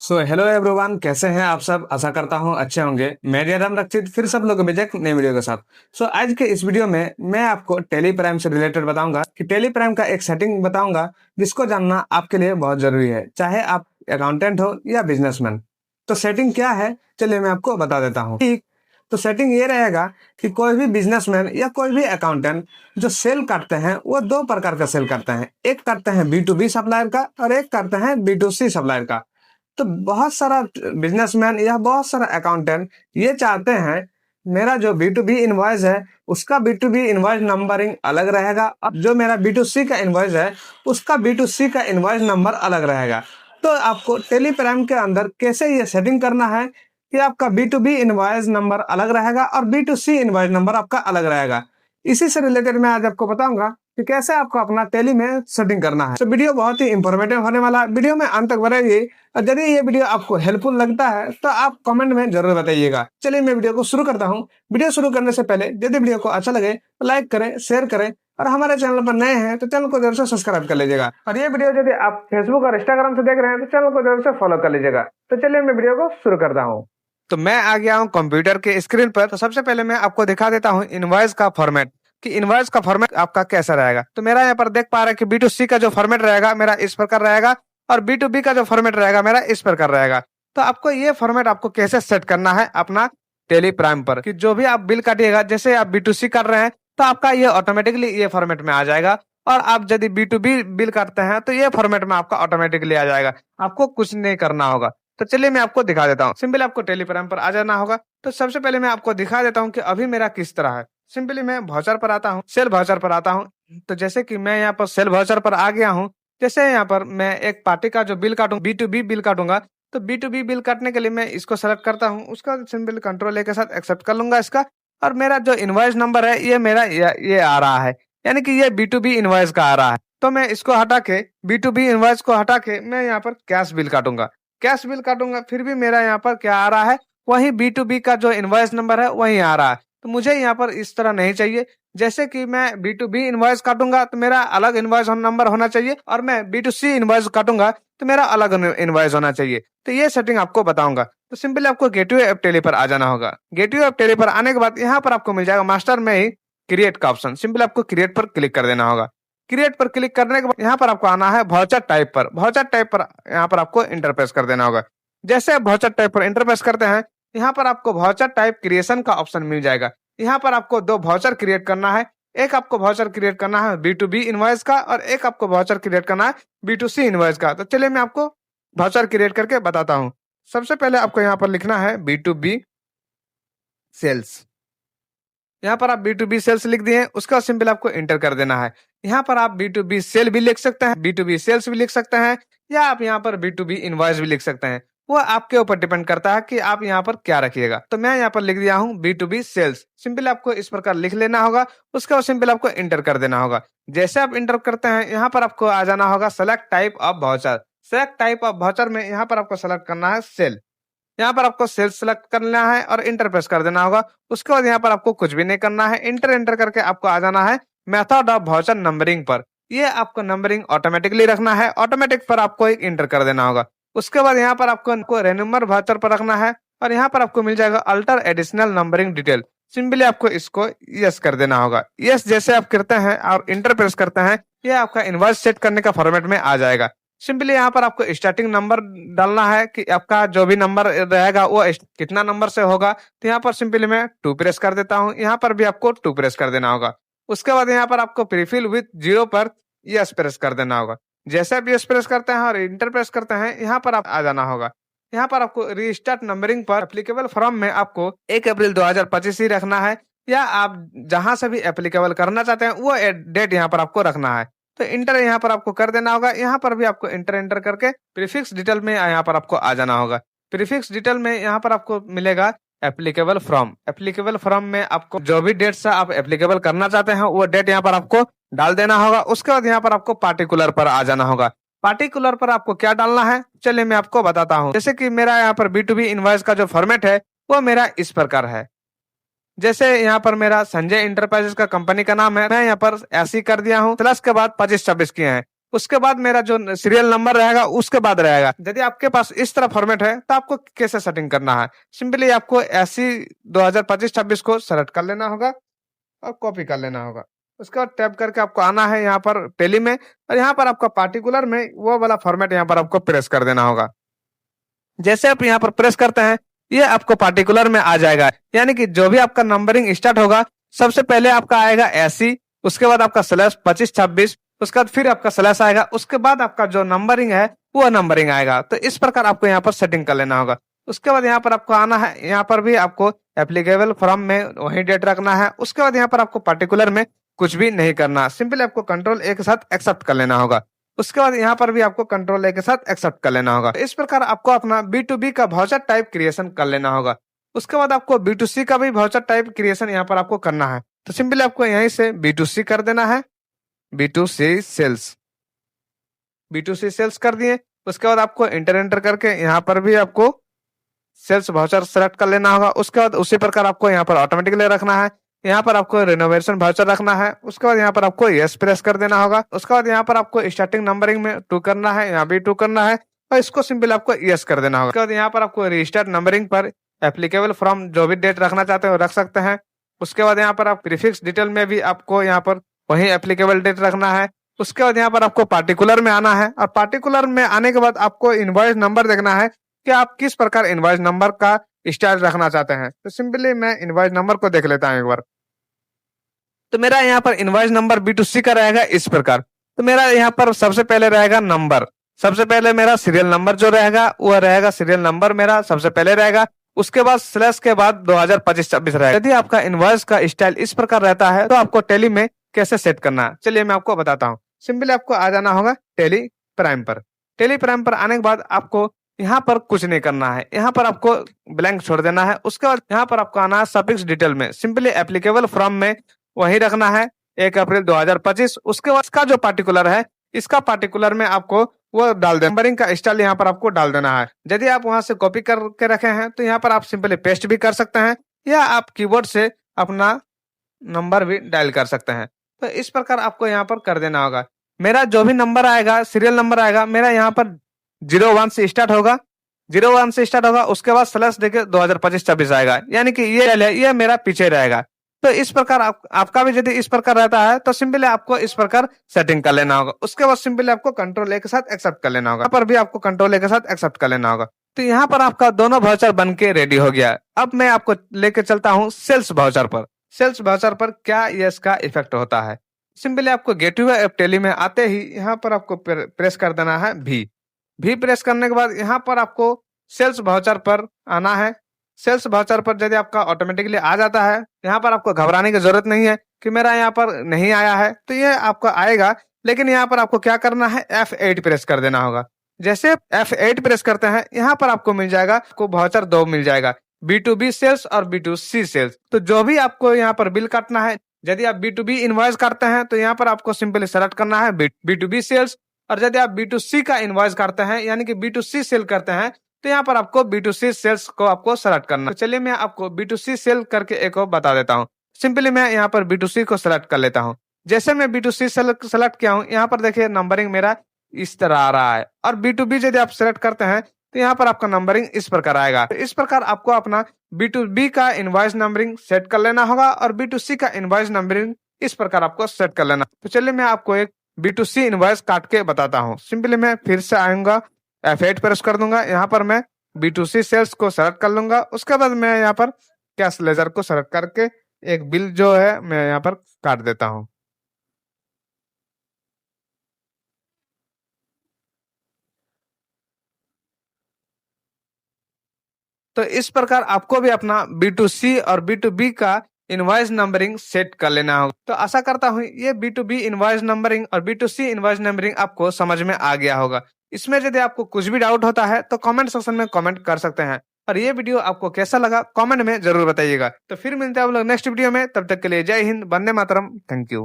Hello everyone, कैसे हैं आप सब। आशा करता हूं अच्छे होंगे। मैं जयराम रक्षित फिर सब लोगों में एक नई वीडियो के साथ। आज के इस वीडियो में मैं आपको टेली प्राइम से रिलेटेड बताऊंगा कि टेली प्राइम का एक सेटिंग बताऊंगा जिसको जानना आपके लिए बहुत जरूरी है, चाहे आप अकाउंटेंट हो या बिजनेसमैन। तो सेटिंग क्या है, चलिए मैं आपको बता देता हूँ। ठीक, तो सेटिंग ये रहेगा कि कोई भी बिजनेसमैन या कोई भी अकाउंटेंट जो सेल करते हैं वो दो प्रकार का सेल करते हैं। एक करते हैं B2B सप्लायर का और एक करते हैं B2C सप्लायर का। तो बहुत सारा बिजनेसमैन या बहुत सारा अकाउंटेंट ये चाहते हैं मेरा जो B2B इनवॉइस है उसका B2B इनवॉइस नंबरिंग अलग रहेगा और जो मेरा B2C का इनवॉइस है उसका B2C का इनवॉइस नंबर अलग रहेगा। तो आपको टेली प्राइम के अंदर कैसे ये सेटिंग करना है कि आपका B2B इनवॉइस नंबर अलग रहेगा और B2C इनवॉइस नंबर आपका अलग रहेगा। इसी से रिलेटेड मैं आज आपको बताऊंगा कि कैसे आपको अपना टेली में सेटिंग करना है। तो वीडियो बहुत ही इंफॉर्मेटिव होने वाला है, वीडियो में अंत तक बनेगी। और यदि ये वीडियो आपको हेल्पफुल लगता है तो आप कमेंट में जरूर बताइएगा। चलिए मैं वीडियो को शुरू करता हूँ। वीडियो शुरू करने से पहले यदि वीडियो को अच्छा लगे तो लाइक करें, शेयर करें और हमारे चैनल पर नए हैं तो चैनल को जरूर से सब्सक्राइब कर लीजिएगा। और ये वीडियो यदि आप फेसबुक और इंस्टाग्राम से देख रहे हैं तो चैनल को जरूर से फॉलो कर लीजिएगा। तो चलिए मैं वीडियो को शुरू करता हूँ। तो मैं आ गया हूँ कंप्यूटर के स्क्रीन पर। तो सबसे पहले मैं आपको दिखा देता हूँ इनवॉइस का फॉर्मेट कि इनवॉइस का फॉर्मेट आपका कैसा रहेगा। तो मेरा यहाँ पर देख पा रहे हैं कि B2C का जो फॉर्मेट रहेगा मेरा इस प्रकार रहेगा और B2B का जो फॉर्मेट रहेगा मेरा इस प्रकार रहेगा। तो आपको ये फॉर्मेट आपको कैसे सेट करना है अपना टेली प्राइम पर कि जो भी आप बिल काटिएगा, जैसे आप B2C कर रहे हैं तो आपका ये ऑटोमेटिकली ये फॉर्मेट में आ जाएगा और आप यदि B2B बिल काटते हैं तो ये फॉर्मेट में आपका ऑटोमेटिकली आ जाएगा, आपको कुछ नहीं करना होगा। तो चलिए मैं आपको दिखा देता हूँ। सिंपल आपको टेली प्राइम पर आ जाना होगा। तो सबसे पहले मैं आपको दिखा देता हूँ कि अभी मेरा किस तरह है। सिंपली मैं वाउचर पर आता हूँ, सेल वाउचर पर आता हूँ। तो जैसे कि मैं यहाँ पर सेल वाउचर पर आ गया हूँ। जैसे यहाँ पर मैं एक पार्टी का जो बिल काटूं, B2B बिल काटूंगा। तो B2B बिल काटने के लिए मैं इसको सेलेक्ट करता हूँ, उसका सिंपल कंट्रोल A के साथ एक्सेप्ट कर लूंगा इसका। और मेरा जो इनवॉइस नंबर है ये मेरा ये आ रहा है, यानी कि ये B2B इनवॉइस का आ रहा है। तो मैं इसको हटा के B2B इनवॉइस को हटा के मैं यहाँ पर कैश बिल काटूंगा। कैश बिल काटूंगा फिर भी मेरा यहाँ पर क्या आ रहा है, वही B2B का जो इनवॉइस नंबर है वही आ रहा है। तो मुझे यहाँ पर इस तरह नहीं चाहिए। जैसे कि मैं B2B इनवॉइस काटूंगा तो मेरा अलग इनवॉइस नंबर होना चाहिए और मैं B2C इनवॉइस काटूंगा तो मेरा अलग इनवॉइस होना चाहिए। तो ये सेटिंग आपको बताऊंगा। तो सिंपली आपको गेटवे ऐप टेली पर आ जाना होगा। गेटवे ऐप टेली पर आने के बाद यहाँ पर आपको मिल जाएगा मास्टर में ही क्रिएट का ऑप्शन। सिंपली आपको क्रिएट पर क्लिक कर देना होगा। क्रिएट पर क्लिक करने के बाद यहाँ पर आपको आना है वाउचर टाइप पर। वाउचर टाइप पर यहाँ पर आपको इंटरप्रेस कर देना होगा। जैसे आप वाउचर टाइप पर इंटरप्रेस करते हैं यहाँ पर आपको वाउचर टाइप क्रिएशन का ऑप्शन मिल जाएगा। यहाँ पर आपको दो वाउचर क्रिएट करना है। एक आपको वाउचर क्रिएट करना है B2B इनवॉइस का और एक आपको वाउचर क्रिएट करना है B2C इनवॉइस का। तो चलिए मैं आपको वाउचर क्रिएट करके बताता हूँ। सबसे पहले आपको यहाँ पर लिखना है B2B सेल्स। यहाँ पर आप B2B सेल्स लिख दिए, उसका सिंपल आपको इंटर कर देना है। यहाँ पर आप B2B सेल भी लिख सकते हैं, B2B सेल्स भी लिख सकते हैं या आप यहाँ पर B2B इनवॉइस भी लिख सकते हैं। वो आपके ऊपर डिपेंड करता है कि आप यहाँ पर क्या रखिएगा। तो मैं यहाँ पर लिख दिया हूँ B2B सेल्स। सिंपल आपको इस प्रकार लिख लेना होगा, उसका सिंपल आपको इंटर कर देना होगा। जैसे आप इंटर करते हैं यहाँ पर आपको आ जाना होगा select type of voucher. Select type of voucher में यहाँ पर आपको सेलेक्ट करना है सेल। यहाँ पर आपको सेल सेलेक्ट कर लेना है और इंटर प्रेस कर देना होगा। उसके बाद यहाँ पर आपको कुछ भी नहीं करना है, इंटर करके आपको आ जाना है मेथड ऑफ वाउचर नंबरिंग पर। ये आपको नंबरिंग ऑटोमेटिकली रखना है, ऑटोमेटिक पर आपको एक इंटर कर देना होगा। उसके बाद यहाँ पर आपको रेन्यूमर वाउचर पर रखना है और यहाँ पर आपको मिल जाएगा alter additional numbering detail. Simply आपको इसको यस कर देना होगा। यस जैसे आप करते हैं और इंटर प्रेस करते हैं ये आपका इनवॉइस सेट करने का फॉर्मेट में आ जाएगा। सिंपली यहाँ पर आपको स्टार्टिंग नंबर डालना है कि आपका जो भी नंबर रहेगा वो कितना नंबर से होगा। तो यहाँ पर सिंपली मैं 2 प्रेस कर देता हूँ, यहाँ पर भी आपको 2 प्रेस कर देना होगा। उसके बाद यहाँ पर आपको प्रीफिल विथ 0 पर यस प्रेस कर देना होगा। जैसे आप यस प्रेस करते हैं और इंटर प्रेस करते हैं यहाँ पर आप आ जाना होगा। यहाँ पर आपको रीस्टार्ट नंबरिंग पर एप्लीकेबल फ्रॉम में आपको 1 अप्रैल 2025 ही रखना है या आप जहां से भी एप्लीकेबल करना चाहते हैं वो डेट यहाँ पर आपको रखना है। तो इंटर यहाँ पर आपको कर देना होगा। यहाँ पर भी आपको इंटर करके प्रीफिक्स डिटेल में यहाँ पर आपको आ जाना होगा। प्रीफिक्स डिटेल में यहाँ पर आपको मिलेगा एप्लीकेबल फ्रॉम। एप्लीकेबल फ्रॉम में आपको जो भी डेट से आप एप्लीकेबल करना चाहते हैं वो डेट यहाँ पर आपको डाल देना होगा। उसके बाद यहाँ पर आपको पार्टिकुलर पर आ जाना होगा। पार्टिकुलर पर आपको क्या डालना है चलिए मैं आपको बताता हूँ। जैसे कि मेरा यहाँ पर B2B इनवॉइस का जो फॉर्मेट है वो मेरा इस प्रकार है। जैसे यहाँ पर मेरा संजय इंटरप्राइजेस का कंपनी का नाम है, मैं यहाँ पर ऐसी कर दिया हूँ प्लस के बाद 25-26 किए हैं। उसके बाद मेरा जो सीरियल नंबर रहेगा उसके बाद रहेगा। यदि आपके पास इस तरह फॉर्मेट है तो आपको कैसे सेटिंग करना है, सिंपली आपको ऐसी 2025-26 को सेलेक्ट कर लेना होगा और कॉपी कर लेना होगा। उसके बाद टैप करके आपको आना है यहाँ पर टेली में, और यहाँ पर आपका पार्टिकुलर में वो वाला फॉर्मेट यहाँ पर आपको प्रेस कर देना होगा। जैसे आप यहाँ पर प्रेस करते हैं ये आपको पार्टिकुलर में आ जाएगा, यानी कि जो भी आपका नंबरिंग स्टार्ट होगा सबसे पहले आपका आएगा 80, उसके बाद आपका स्लैश 25-26, उसके बाद फिर आपका स्लैश आएगा, उसके बाद आपका जो नंबरिंग है वो नंबरिंग आएगा। तो इस प्रकार आपको यहाँ पर सेटिंग कर लेना होगा। उसके बाद यहाँ पर आपको आना है, यहाँ पर भी आपको एप्लीकेबल फ्रॉम में वही डेट रखना है। उसके बाद यहाँ पर आपको पार्टिकुलर में कुछ भी नहीं करना, सिंपली आपको कंट्रोल ए के साथ एक्सेप्ट कर लेना होगा। उसके बाद यहाँ पर भी आपको कंट्रोल ए के साथ एक्सेप्ट कर लेना होगा। इस प्रकार आपको अपना B2B का वाउचर टाइप क्रिएशन कर लेना होगा। उसके बाद आपको B2C का भी वाउचर टाइप क्रिएशन यहाँ पर आपको करना है। तो सिंपली आपको यहीं से B2C कर देना है, B2C सेल्स कर दिए। उसके बाद आपको एंटर करके यहाँ पर भी आपको सेल्स वाउचर सेलेक्ट कर लेना होगा। उसके बाद उसी प्रकार आपको यहाँ पर ऑटोमेटिकली रखना है, यहाँ पर आपको रिनोवेशन वाउचर रखना है। उसके बाद यहाँ पर आपको यस प्रेस कर देना होगा। उसके बाद यहाँ पर आपको स्टार्टिंग नंबरिंग में 2 करना है, यहाँ भी 2 करना है और इसको सिंपल आपको यस कर देना होगा। उसके बाद यहाँ पर आपको रजिस्टर्ड नंबरिंग पर एप्लीकेबल फ्रॉम जो भी डेट रखना चाहते हो रख सकते हैं। उसके बाद यहाँ पर आप प्रीफिक्स डिटेल में भी आपको यहाँ पर वही एप्लीकेबल डेट रखना है। उसके बाद यहाँ पर आपको पार्टिकुलर में आना है, और पार्टिकुलर में आने के बाद आपको इनवॉइस नंबर देखना है कि आप किस प्रकार इनवॉइस नंबर का स्टाइल रखना चाहते हैं। तो सिंपली मैं इनवॉइस नंबर को देख लेता हूँ एक बार। तो मेरा यहाँ पर इनवॉइस नंबर B2C का रहेगा इस प्रकार। तो मेरा यहाँ पर सबसे पहले रहेगा नंबर, सबसे पहले मेरा सीरियल नंबर जो रहेगा वो रहेगा सीरियल नंबर मेरा सबसे पहले रहेगा। उसके बाद स्लैश के बाद 2025-26 रहेगा। यदि आपका इनवॉइस का स्टाइल इस प्रकार रहता है तो आपको टेली में कैसे सेट करना है, चलिए मैं आपको बताता हूँ। सिंपली आपको आ जाना होगा टेली प्राइम पर। टेली प्राइम पर आने के बाद आपको यहाँ पर कुछ नहीं करना है, यहाँ पर आपको ब्लैंक छोड़ देना है। उसके बाद यहाँ पर आपको आना है सफिक्स डिटेल में, सिंपली एप्लीकेबल फ्रॉम में वही रखना है 1 अप्रैल 2025। उसके बाद इसका जो पार्टिकुलर है इसका पार्टिकुलर में आपको वो डाल देना, नंबरिंग का स्टाइल यहाँ पर आपको डाल देना है। यदि आप वहां से कॉपी करके रखे हैं तो यहाँ पर आप सिंपली पेस्ट भी कर सकते हैं, या आप कीबोर्ड से अपना नंबर भी डायल कर सकते हैं। तो इस प्रकार आपको यहाँ पर कर देना होगा। मेरा जो भी नंबर आएगा सीरियल नंबर आएगा मेरा यहाँ पर 01 से स्टार्ट होगा, 01 से स्टार्ट होगा। उसके बाद स्लैश देके 2025-26 आएगा, यानी कि ये मेरा पीछे रहेगा। तो इस प्रकार आपका भी यदि इस प्रकार रहता है तो सिंपली आपको इस प्रकार सेटिंग कर लेना होगा। उसके बाद सिंपली आपको कंट्रोल ए के साथ एक्सेप्ट कर लेना होगा। यहाँ पर भी आपको कंट्रोल ए के साथ एक्सेप्ट कर लेना होगा। तो यहाँ पर आपका दोनों वाउचर बन के रेडी हो गया। अब मैं आपको लेके चलता हूँ सेल्स वाउचर पर। सेल्स वाउचर पर क्या ये इसका इफेक्ट होता है, सिंपली आपको गेटवे ऐप टेली में आते ही यहाँ पर आपको प्रेस कर देना है भी प्रेस करने के बाद यहाँ पर आपको सेल्स वाउचर पर आना है। सेल्स वाउचर पर यदि आपका ऑटोमेटिकली आ जाता है, यहाँ पर आपको घबराने की जरूरत नहीं है कि मेरा यहाँ पर नहीं आया है, तो ये आपका आएगा। लेकिन यहाँ पर आपको क्या करना है, F8 प्रेस कर देना होगा। जैसे F8 प्रेस करते हैं यहाँ पर आपको मिल जाएगा, आपको वाउचर 2 मिल जाएगा, B2B सेल्स और B2C सेल्स। तो जो भी आपको यहाँ पर बिल काटना है, यदि आप B2B इनवॉइस काटते हैं तो यहाँ पर आपको सिंपली सेलेक्ट करना है B2B सेल्स, और यदि आप B2C का इनवॉइस करते हैं यानी कि B2C सेल करते हैं तो यहाँ पर आपको B2C सेल्स को आपको सेलेक्ट करना है। तो चलिए मैं आपको B2C सेल करके एक और बता देता हूँ। सिंपली मैं यहाँ पर B2C को सेलेक्ट कर लेता हूँ। जैसे मैं B2C सेलेक्ट किया हूँ, यहाँ पर देखिए नंबरिंग मेरा इस तरह आ रहा है, और B2B यदि आप सेलेक्ट करते हैं तो यहाँ पर आपका नंबरिंग इस प्रकार आएगा। तो इस प्रकार आपको अपना B2B का इनवॉइस नंबरिंग सेट कर लेना होगा, और B2C का इनवॉइस नंबरिंग इस प्रकार आपको सेट कर लेना। तो चलिए मैं आपको एक B2C इनवॉइस काट के बताता हूँ। सिंपली मैं फिर से आऊंगा, F8 प्रेस कर दूंगा, यहाँ पर मैं B2C सेल्स को सेलेक्ट कर लूंगा। उसके बाद मैं यहाँ पर कैश लेजर को सेलेक्ट करके एक बिल जो है मैं यहाँ पर काट देता हूँ। तो इस प्रकार आपको भी अपना B2C और B2B का इनवॉइस नंबरिंग सेट कर लेना होगा। तो आशा करता हूँ ये B2B इनवॉइस नंबरिंग और B2C इनवॉइस नंबरिंग आपको समझ में आ गया होगा। इसमें यदि आपको कुछ भी डाउट होता है तो कमेंट सेक्शन में कमेंट कर सकते हैं, और ये वीडियो आपको कैसा लगा कमेंट में जरूर बताइएगा। तो फिर मिलते हैं आप लोग नेक्स्ट वीडियो में, तब तक के लिए जय हिंद, वंदे मातरम, थैंक यू।